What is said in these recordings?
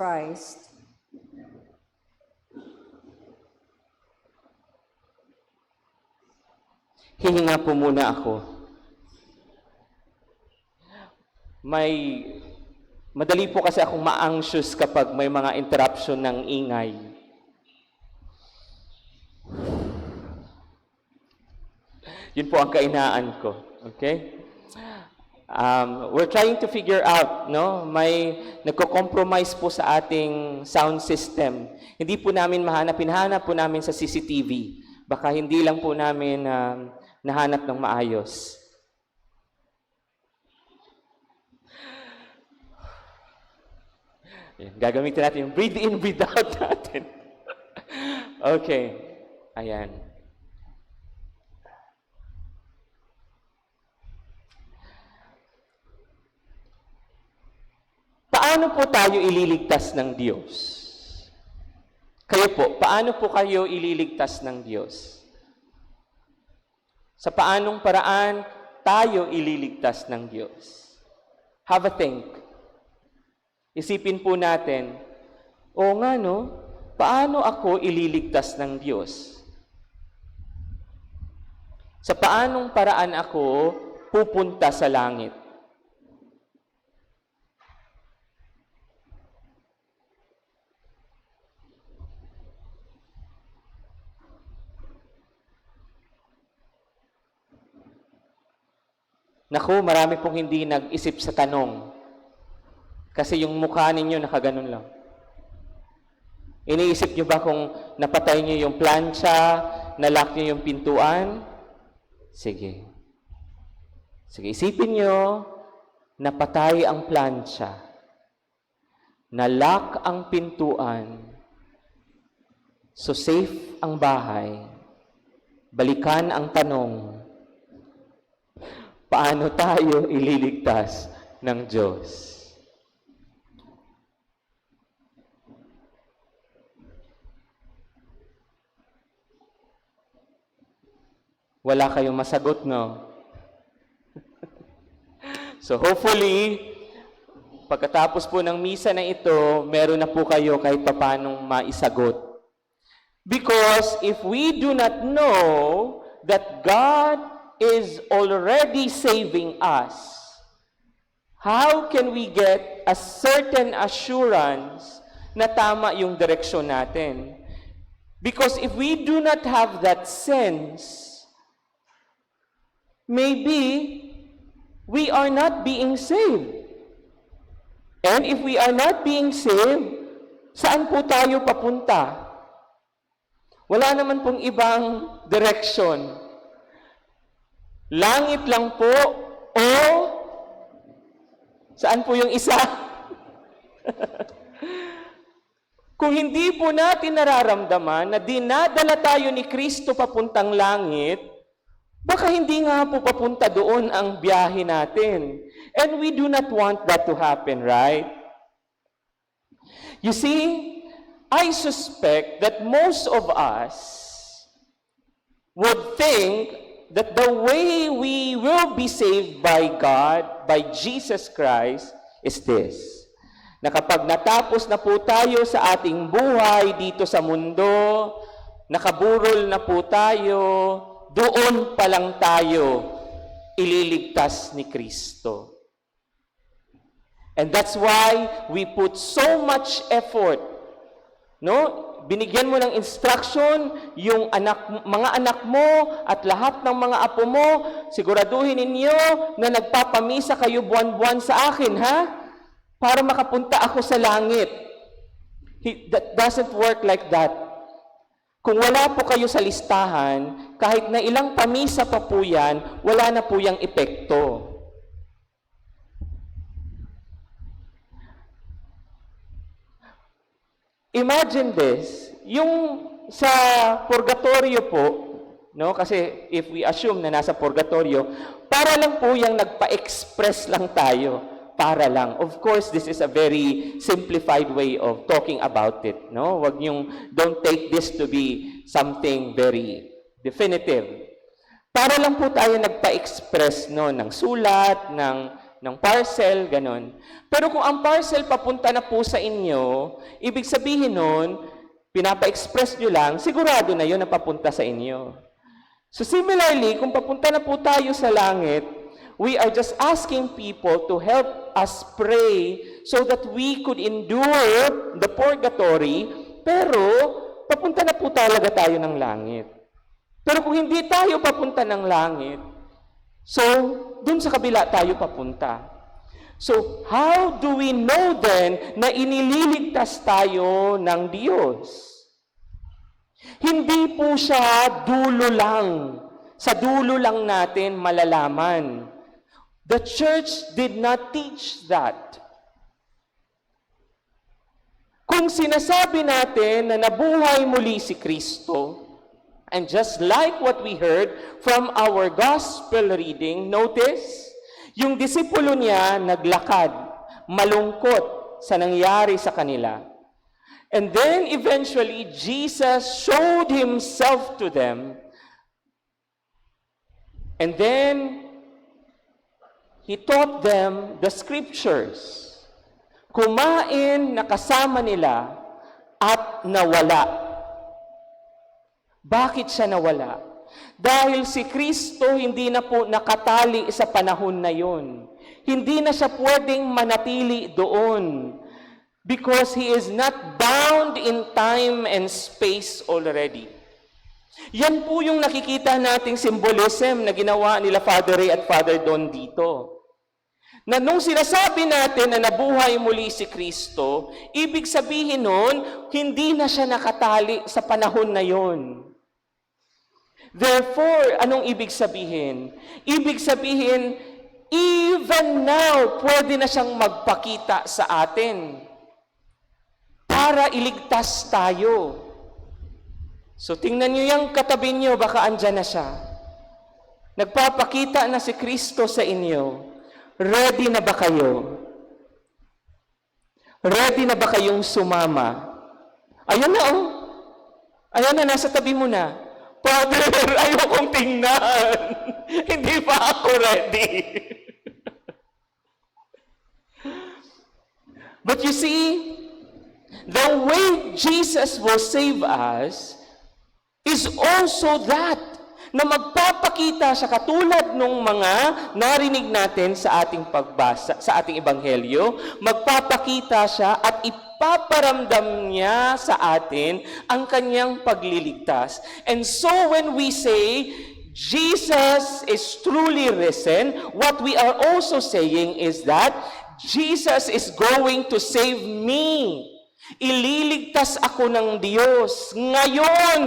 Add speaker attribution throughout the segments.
Speaker 1: Christ.
Speaker 2: Hihinga po muna ako. Madali po kasi akong ma-anxious kapag may mga interruption ng ingay. Yun po ang kainaan ko. Okay? We're trying to figure out, no? May nagko-compromise po sa ating sound system. Hindi po namin mahanap, hinahanap po namin sa CCTV. Baka hindi lang po namin nahanap ng maayos. Gagamitin natin yung breathe in, breathe out natin. Okay. Ayan. Paano po tayo ililigtas ng Diyos? Kayo po, paano po kayo ililigtas ng Diyos? Sa paanong paraan tayo ililigtas ng Diyos? Have a think. Isipin po natin, o nga no, paano ako ililigtas ng Diyos? Sa paanong paraan ako pupunta sa langit? Naku, marami pong hindi nag-isip sa tanong. Kasi yung mukha ninyo nakaganon lang. Iniisip nyo ba kung napatay nyo yung plancha, nalock nyo yung pintuan? Sige. Sige, isipin nyo, napatay ang plancha, nalock ang pintuan, so safe ang bahay. Balikan ang tanong, paano tayo ililigtas ng Diyos? Wala kayong masagot, no? So hopefully, pagkatapos po ng misa na ito, meron na po kayo kahit papanong maisagot. Because if we do not know that God is already saving us, how can we get a certain assurance na tama yung direksyon natin? Because if we do not have that sense, maybe we are not being saved. And if we are not being saved, saan po tayo papunta? Wala naman pong ibang direksyon. Langit lang po o saan po yung isa? Kung hindi po natin nararamdaman na dinadala tayo ni Kristo papuntang langit, baka hindi nga po papunta doon ang biyahe natin. And we do not want that to happen, right? You see, I suspect that most of us would think that the way we will be saved by God, by Jesus Christ, is this. Na kapag natapos na po tayo sa ating buhay dito sa mundo, nakaburol na po tayo, doon pa lang tayo ililigtas ni Kristo. And that's why we put so much effort. No? Binigyan mo ng instruction yung mga anak mo at lahat ng mga apo mo, siguraduhin ninyo na nagpapamisa kayo buwan-buwan sa akin, ha? Para makapunta ako sa langit. That doesn't work like that. Kung wala po kayo sa listahan, kahit na ilang pamisa pa po yan, wala na po yung epekto. Imagine this, yung sa purgatorio po, no? Kasi if we assume na nasa purgatorio, para lang po yung nagpa-express lang tayo, para lang. Of course, this is a very simplified way of talking about it, no? Don't take this to be something very definitive. Para lang po tayo nagpa-express, no, ng sulat, ng ng parcel, ganon. Pero kung ang parcel papunta na po sa inyo, ibig sabihin nun, pinapa-express nyo lang, sigurado na yun na papunta sa inyo. So similarly, kung papunta na po tayo sa langit, we are just asking people to help us pray so that we could endure the purgatory, pero papunta na po talaga tayo ng langit. Pero kung hindi tayo papunta ng langit, so dun sa kabila tayo papunta. So how do we know then na inililigtas tayo ng Diyos? Hindi po siya dulo lang. Sa dulo lang natin malalaman. The church did not teach that. Kung sinasabi natin na nabuhay muli si Kristo, and just like what we heard from our gospel reading, notice, yung disipulo niya naglakad, malungkot sa nangyari sa kanila. And then eventually, Jesus showed himself to them. And then, he taught them the scriptures. Kumain na kasama nila at nawala. Bakit siya nawala? Dahil si Kristo hindi na po nakatali sa panahon na yon. Hindi na siya pwedeng manatili doon. Because he is not bound in time and space already. Yan po yung nakikita nating symbolism na ginawa nila Father Ray at Father Don dito. Na nung sinasabi natin na nabuhay muli si Kristo, ibig sabihin nun, hindi na siya nakatali sa panahon na yon. Therefore, anong ibig sabihin? Ibig sabihin, even now, pwede na siyang magpakita sa atin para iligtas tayo. So, tingnan niyo yung katabi niyo, baka andyan na siya. Nagpapakita na si Kristo sa inyo. Ready na ba kayo? Ready na ba kayong sumama? Ayun na, oh. Ayun na, nasa tabi mo na. Father, ayokong tingnan. Hindi pa ako ready. But you see, the way Jesus will save us is also that, na magpapakita siya katulad nung mga narinig natin sa ating pagbasa, sa ating ebanghelyo, magpapakita siya at ipaparamdam niya sa atin ang kanyang pagliligtas. And so when we say, Jesus is truly risen, what we are also saying is that Jesus is going to save me. Ililigtas ako ng Diyos ngayon.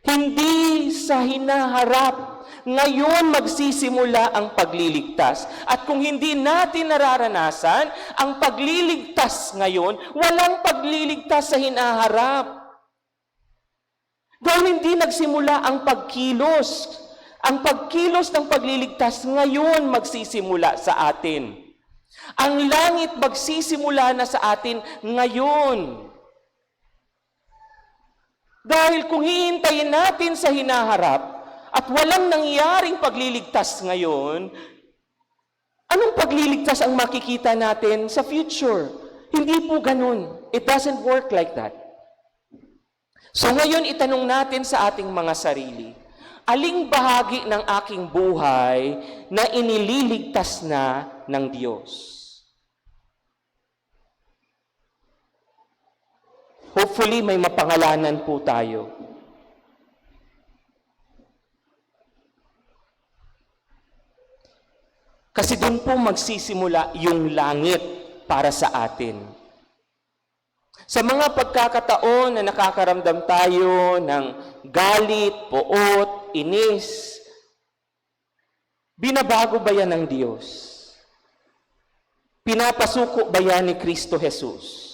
Speaker 2: Hindi sa hinaharap. Ngayon magsisimula ang pagliligtas. At kung hindi natin nararanasan ang pagliligtas ngayon, walang pagliligtas sa hinaharap. Dahil hindi nagsimula ang pagkilos. Ang pagkilos ng pagliligtas ngayon magsisimula sa atin. Ang langit magsisimula na sa atin ngayon. Dahil kung hihintayin natin sa hinaharap at walang nangyaring pagliligtas ngayon, anong pagliligtas ang makikita natin sa future? Hindi po ganun. It doesn't work like that. So ngayon itanong natin sa ating mga sarili, aling bahagi ng aking buhay na inililigtas na ng Diyos? Hopefully, may mapangalanan po tayo. Kasi doon po magsisimula yung langit para sa atin. Sa mga pagkakataon na nakakaramdam tayo ng galit, poot, inis, binabago ba yan ng Diyos? Pinapasuko ba yan ni Kristo Jesus?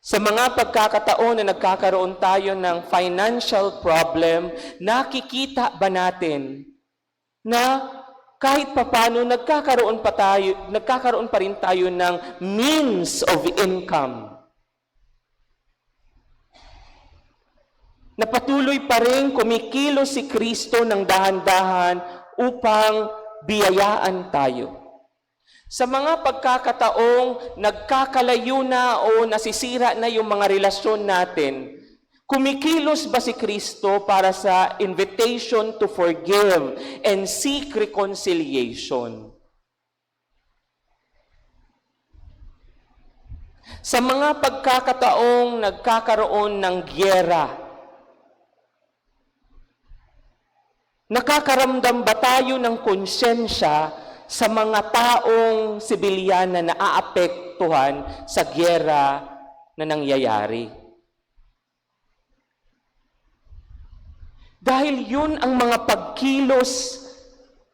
Speaker 2: Sa mga pagkakataon na nagkakaroon tayo ng financial problem, nakikita ba natin na kahit papano nagkakaroon pa rin tayo ng means of income? Na patuloy pa rin kumikilos si Kristo ng dahan-dahan upang biyayaan tayo. Sa mga pagkakataong nagkakalayo na o nasisira na yung mga relasyon natin, kumikilos ba si Kristo para sa invitation to forgive and seek reconciliation? Sa mga pagkakataong nagkakaroon ng gyera, nakakaramdam ba tayo ng konsensya sa mga taong sibilyan na naaapektuhan sa gyera na nangyayari? Dahil yun ang mga pagkilos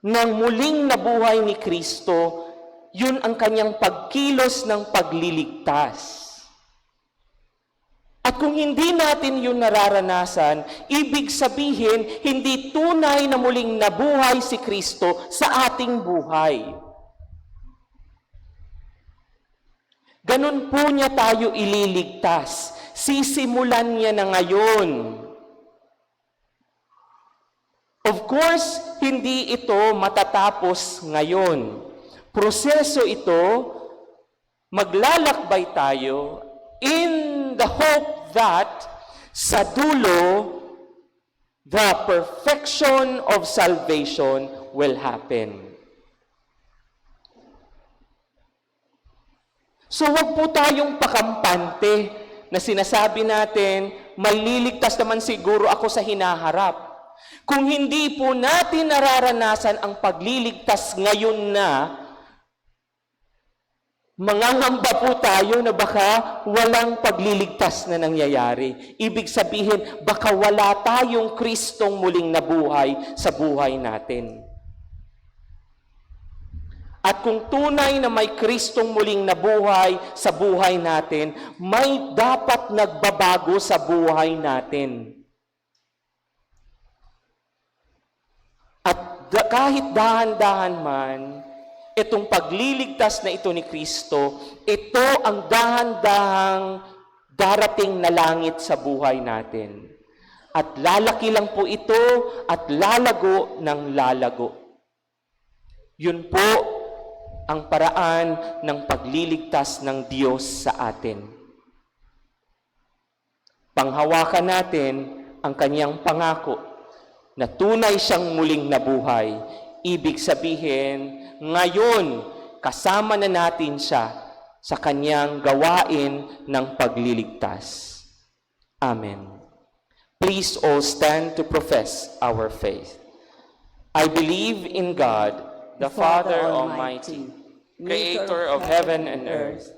Speaker 2: ng muling nabuhay ni Kristo, yun ang kanyang pagkilos ng pagliligtas. At kung hindi natin yun nararanasan, ibig sabihin, hindi tunay na muling nabuhay si Kristo sa ating buhay. Ganun po niya tayo ililigtas. Sisimulan niya na ngayon. Of course, hindi ito matatapos ngayon. Proseso ito, maglalakbay tayo in the hope that sa dulo, the perfection of salvation will happen. So wag po tayong pakampante na sinasabi natin, maliligtas naman siguro ako sa hinaharap. Kung hindi po natin nararanasan ang pagliligtas ngayon na, mangangamba po tayo na baka walang pagliligtas na nangyayari. Ibig sabihin, baka wala tayong Kristong muling nabuhay sa buhay natin. At kung tunay na may Kristong muling nabuhay sa buhay natin, may dapat nagbabago sa buhay natin. At kahit dahan-dahan man, itong pagliligtas na ito ni Kristo, ito ang dahan-dahang darating na langit sa buhay natin. At lalaki lang po ito at lalago ng lalago. Yun po ang paraan ng pagliligtas ng Diyos sa atin. Panghawakan natin ang kanyang pangako na tunay siyang muling nabuhay. Ibig sabihin, ngayon, kasama na natin siya sa kanyang gawain ng pagliligtas. Amen. Please all stand to profess our faith. I believe in God, the Father Almighty, Creator of heaven and earth,